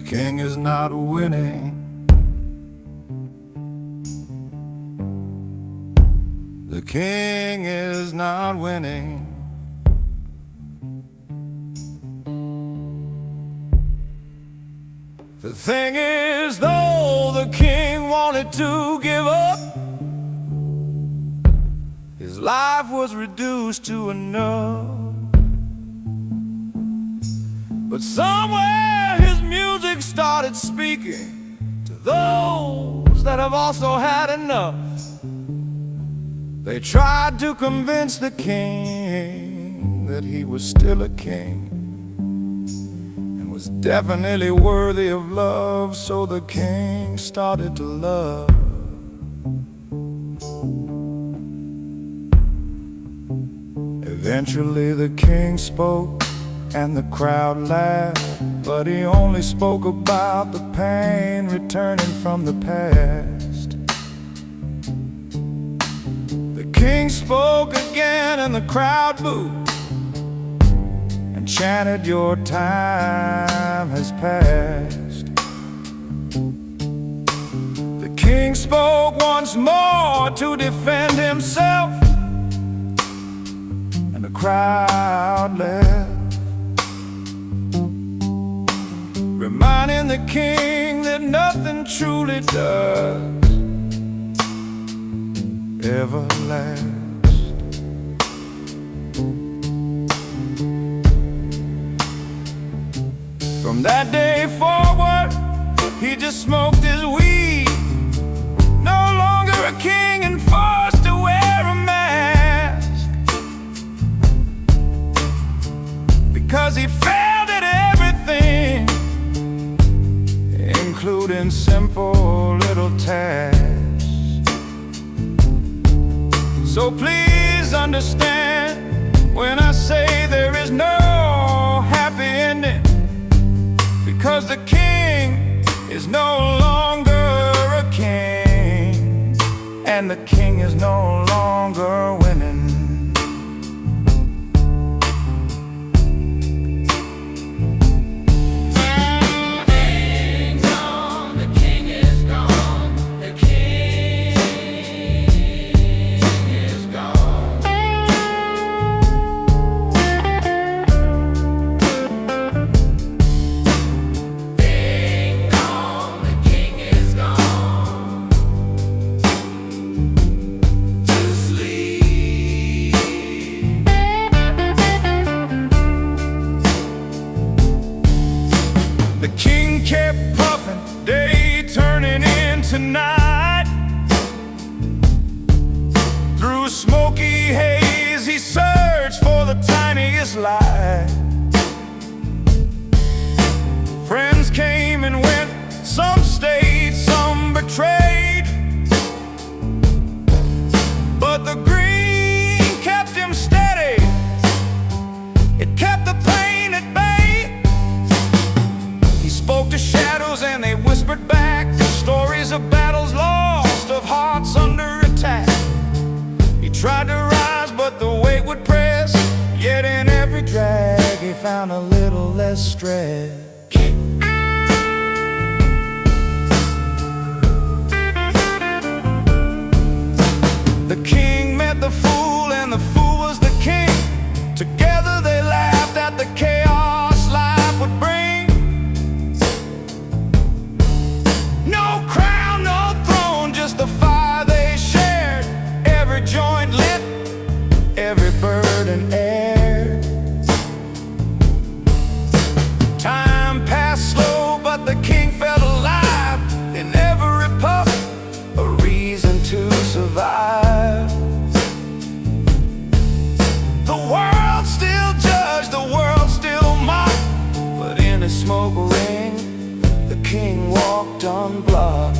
king is not winning. The king is not winning. The thing is, though the king wanted to give up, his life was reduced to enough. But somewhere his music started speaking to those that have also had enough. They tried to convince the king that he was still a king and was definitely worthy of love. So the king started to love. Eventually the king spoke and the crowd laughed, but he only spoke about the pain returning from the past. The king spoke again and the crowd booed and chanted, "Your time has passed." The king spoke once more to defend himself, and the crowd left, reminding the king that nothing truly does ever last. From that day forward, he just smoked his weed, no longer a king and forced to wear a mask, because he failed at everything, including simple little tasks. So please understand when I say there is no happy ending, because the king is no longer a king, and the king is no longer winning. The king kept puffing, day turning into night. Through smoky haze he searched for the tiniest light. Friends came and went, some stayed, some betrayed, but the green kept him steady. It kept the pain at bay. Spoke to shadows and they whispered back stories of battles lost, of hearts under attack. He tried to rise but the weight would press, yet in every drag he found a little less stress. The king met the fool and the fool was the king. Together they laughed at the chaos life would bring. The fire they shared, every joint lit, every burden aired. Time passed slow, but the king felt alive. In every puff, a reason to survive. The world still judged, the world still mocked, but in a smoke ring, the king walked unblocked.